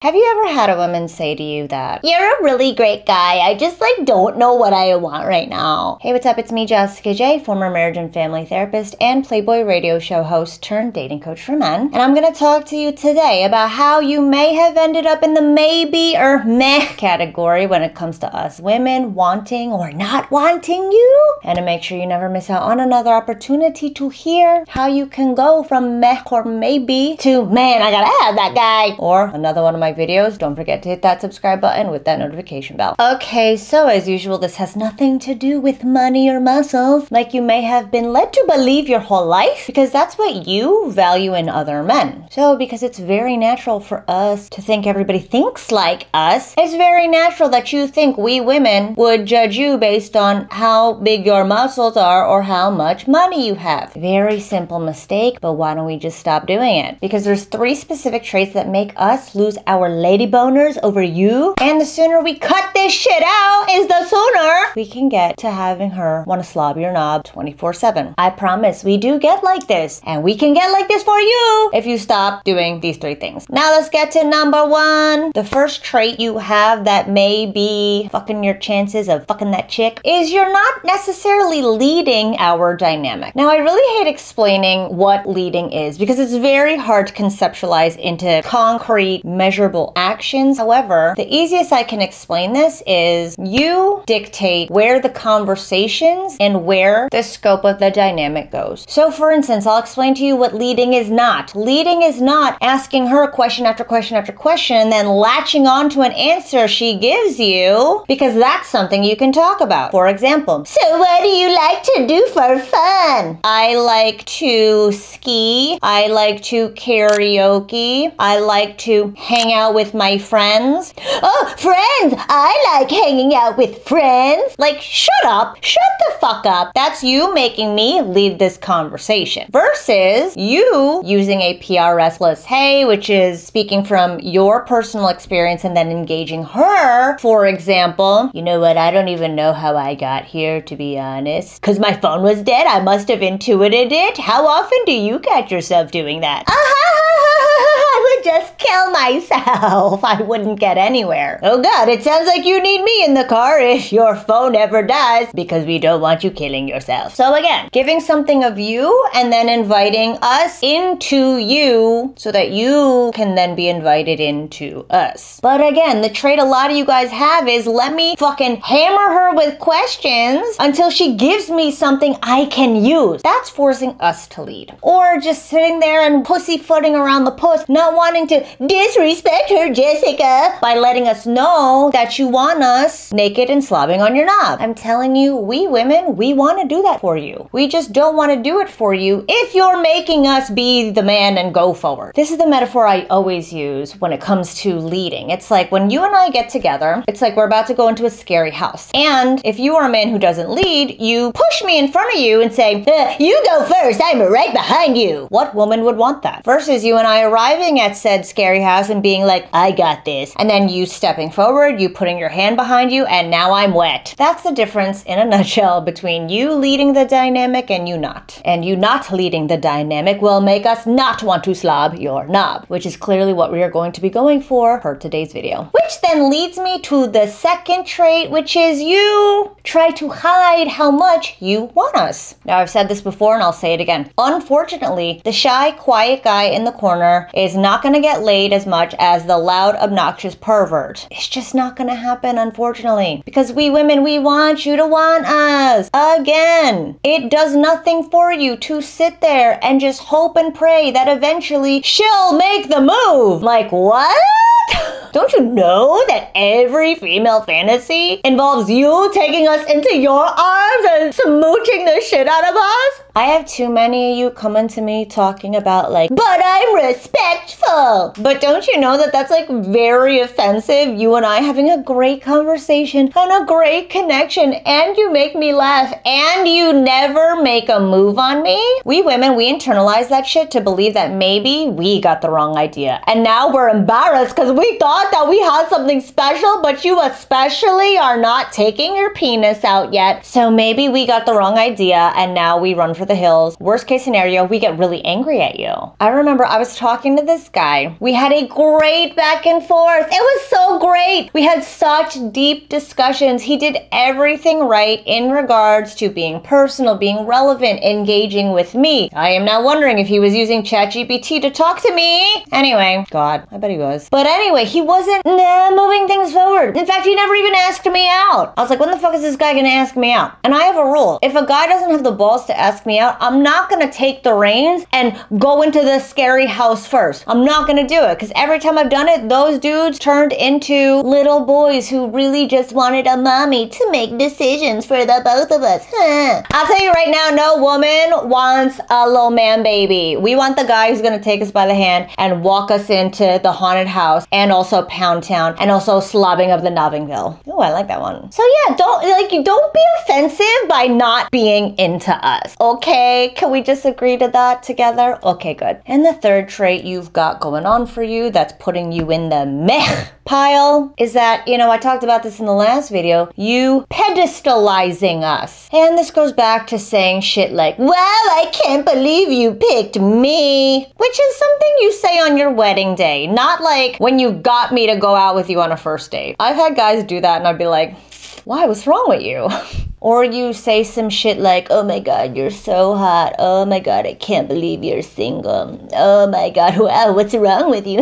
Have you ever had a woman say to you that, "You're a really great guy, I just don't know what I want right now"? Hey, what's up? It's me, Jessica J, former marriage and family therapist and Playboy radio show host turned dating coach for men. And I'm gonna talk to you today about how you may have ended up in the maybe or meh category when it comes to us women wanting or not wanting you. And to make sure you never miss out on another opportunity to hear how you can go from meh or maybe to, man, I gotta have that guy. Or another one of my videos, don't forget to hit that subscribe button with that notification bell. Okay, so as usual, this has nothing to do with money or muscles, like you may have been led to believe your whole life, because that's what you value in other men. So because it's very natural for us to think everybody thinks like us, it's very natural that you think we women would judge you based on how big your muscles are or how much money you have. Very simple mistake, but why don't we just stop doing it? Because there's 3 specific traits that make us lose our lady boners over you, and the sooner we cut this shit out is the sooner we can get to having her want to slob your knob 24/7. I promise we do get like this, and we can get like this for you if you stop doing these 3 things. Now let's get to number 1. The first trait you have that may be fucking your chances of fucking that chick is you're not necessarily leading our dynamic. Now I really hate explaining what leading is because it's very hard to conceptualize into concrete, measurable actions. However, the easiest I can explain this is you dictate where the conversations and where the scope of the dynamic goes. So for instance, I'll explain to you what leading is not. Leading is not asking her question after question after question and then latching on to an answer she gives you, because that's something you can talk about. For example, so what do you like to do for fun? I like to ski. I like to karaoke. I like to hang out with my friends. Oh, friends! I like hanging out with friends. Like, shut up. Shut the fuck up. That's you making me lead this conversation. Versus you using a PRS-less hey, which is speaking from your personal experience and then engaging her. For example, you know what? I don't even know how I got here, to be honest. Because my phone was dead. I must have intuited it. How often do you catch yourself doing that? I would just kill myself. I wouldn't get anywhere. Oh God, it sounds like you need me in the car if your phone ever dies, because we don't want you killing yourself. So again, giving something of you and then inviting us into you so that you can then be invited into us. But again, the trait a lot of you guys have is let me fucking hammer her with questions until she gives me something I can use. That's forcing us to lead. Or just sitting there and pussyfooting around the puss, not wanting to disrespect her, Jessica, by letting us know that you want us naked and slobbing on your knob. I'm telling you, we women, we want to do that for you. We just don't want to do it for you if you're making us be the man and go forward. This is the metaphor I always use when it comes to leading. It's like when you and I get together, it's like we're about to go into a scary house. And if you are a man who doesn't lead, you push me in front of you and say, you go first, I'm right behind you. What woman would want that? Versus you and I arriving at said scary house and being like, I got this. And then you stepping forward, you putting your hand behind you, and now I'm wet. That's the difference in a nutshell between you leading the dynamic and you not. And you not leading the dynamic will make us not want to slob your knob, which is clearly what we are going to be going for today's video. Which then leads me to the second trait, which is you try to hide how much you want us. Now I've said this before and I'll say it again. Unfortunately, the shy, quiet guy in the corner is not going to get laid as much as the loud, obnoxious pervert. It's just not going to happen, unfortunately. Because we women, we want you to want us. Again, it does nothing for you to sit there and just hope and pray that eventually she'll make the move. Like, what? Don't you know that every female fantasy involves you taking us into your arms and smooching the shit out of us? I have too many of you coming to me talking about like, but I'm respectful. But don't you know that that's like very offensive? You and I having a great conversation and a great connection, and you make me laugh and you never make a move on me? We women, we internalize that shit to believe that maybe we got the wrong idea. And now we're embarrassed because we thought that we had something special, but you especially are not taking your penis out yet. So maybe we got the wrong idea and now we run for the hills. Worst case scenario, we get really angry at you. I remember I was talking to this guy. We had a great back and forth. It was so great. We had such deep discussions. He did everything right in regards to being personal, being relevant, engaging with me. I am now wondering if he was using ChatGPT to talk to me. Anyway, God, I bet he was. But anyway, he wasn't moving things forward. In fact, he never even asked me out. I was like, when the fuck is this guy gonna ask me out? And I have a rule. If a guy doesn't have the balls to ask me out, I'm not gonna take the reins and go into the scary house first. I'm not gonna do it, because every time I've done it, those dudes turned into little boys who really just wanted a mommy to make decisions for the both of us. I'll tell you right now, no woman wants a little man baby. We want the guy who's gonna take us by the hand and walk us into the haunted house, and also Pound Town, and also slobbing of the Nobbingville. Oh, I like that one. So yeah, don't be offensive by not being into us. Okay, can we just agree to that together? Okay, good. And the third trait you've got going on for you that's putting you in the meh pile is that, I talked about this in the last video, you pedestalizing us. And this goes back to saying shit like, wow, I can't believe you picked me, which is something you say on your wedding day, not like when you got me to go out with you on a first date. I've had guys do that and I'd be like, why, what's wrong with you? Or you say some shit like, oh my God, you're so hot. Oh my God, I can't believe you're single. Oh my God, wow, what's wrong with you?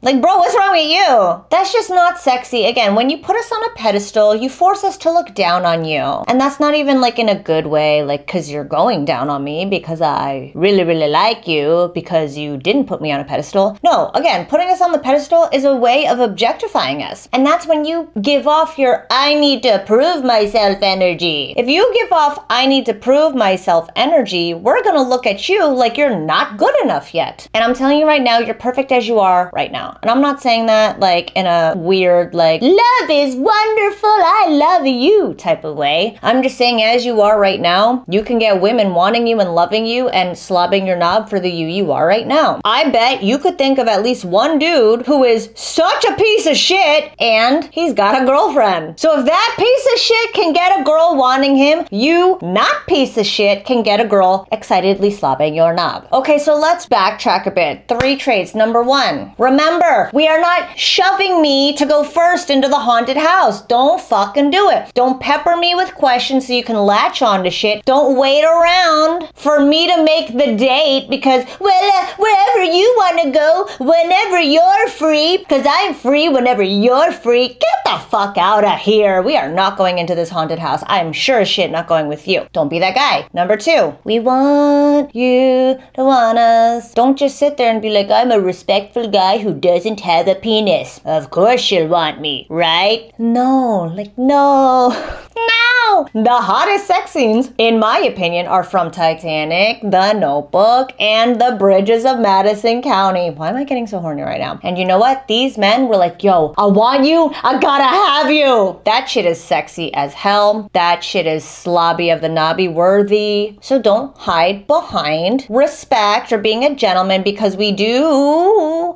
Like, bro, what's wrong with you? That's just not sexy. Again, when you put us on a pedestal, you force us to look down on you. And that's not even like in a good way, like, because you're going down on me because I really, really like you because you didn't put me on a pedestal. No, again, putting us on the pedestal is a way of objectifying us. And that's when you give off your I need to prove myself energy. If you give off I need to prove myself energy, we're gonna look at you like you're not good enough yet. And I'm telling you right now, you're perfect as you are right now. And I'm not saying that like in a weird like love is wonderful, I love you type of way. I'm just saying as you are right now, you can get women wanting you and loving you and slobbing your knob for the you are right now. I bet you could think of at least one dude who is such a piece of shit and he's got a girlfriend. So if that piece of shit can get a girl wanting him, you, not piece of shit, can get a girl excitedly slobbing your knob. Okay, so let's backtrack a bit. 3 traits. Number 1, remember, we are not shoving me to go first into the haunted house. Don't fucking do it. Don't pepper me with questions so you can latch on to shit. Don't wait around for me to make the date because, well, wherever you want to go, whenever you're free, because I'm free whenever you're free. Get the fuck out of here. We are not going into this haunted house. I'm sure as shit not going with you. Don't be that guy. Number 2, we want you to want us. Don't just sit there and be like, I'm a respectful guy who doesn't have a penis. Of course you'll want me, right? No, like, no. No! The hottest sex scenes, in my opinion, are from Titanic, The Notebook, and The Bridges of Madison County. Why am I getting so horny right now? And you know what? These men were like, yo, I want you, I gotta have you. That shit is sexy as hell. That shit is slobby of the knobby worthy. So don't hide behind respect or being a gentleman because we do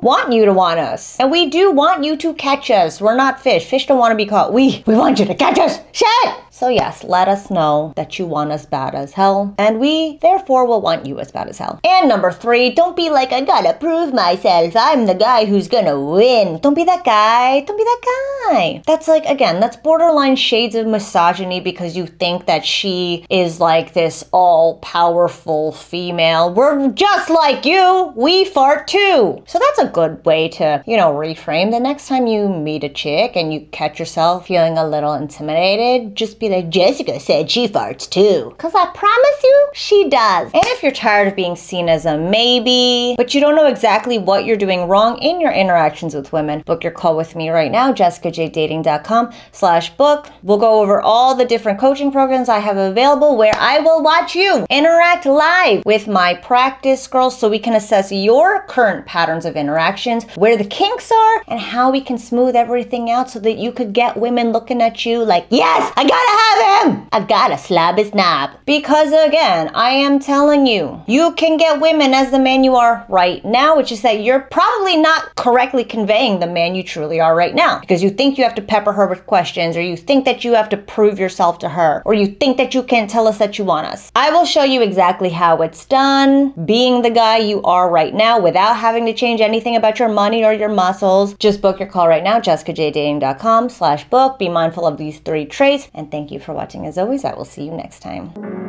want you to want us. And we do want you to catch us. We're not fish. Fish don't want to be caught. We want you to catch us. Shit! So yes, let us know that you want us bad as hell. And we, therefore, will want you as bad as hell. And number 3, don't be like, I gotta prove myself. I'm the guy who's gonna win. Don't be that guy. Don't be that guy. That's like, again, that's borderline shades of misogyny because you think that she is like this all-powerful female. We're just like you. We fart too. So that's a good way to, reframe. The next time you meet a chick and you catch yourself feeling a little intimidated, just be like, Jessica said she farts too. Because I promise you, she does. And if you're tired of being seen as a maybe, but you don't know exactly what you're doing wrong in your interactions with women, book your call with me right now, jessicajdating.com/book. We'll go over all the different coaching programs I have available where I will watch you interact live with my practice girls so we can assess your current patterns of interactions, where the kinks are, and how we can smooth everything out so that you could get women looking at you like, yes, I gotta have him. I gotta slap his knob. Because again, I am telling you, you can get women as the man you are right now. It's just that you're probably not correctly conveying the man you truly are right now. Because you think you have to pepper her with questions, or you think that you have to prove yourself to her, or you think that you can't tell us that you want us. I will show you exactly how it's done, being the guy you are right now without having to change anything about your money or your muscles. Just book your call right now, jessicajdating.com/book. Be mindful of these 3 traits, and thank you for watching. As always, I will see you next time.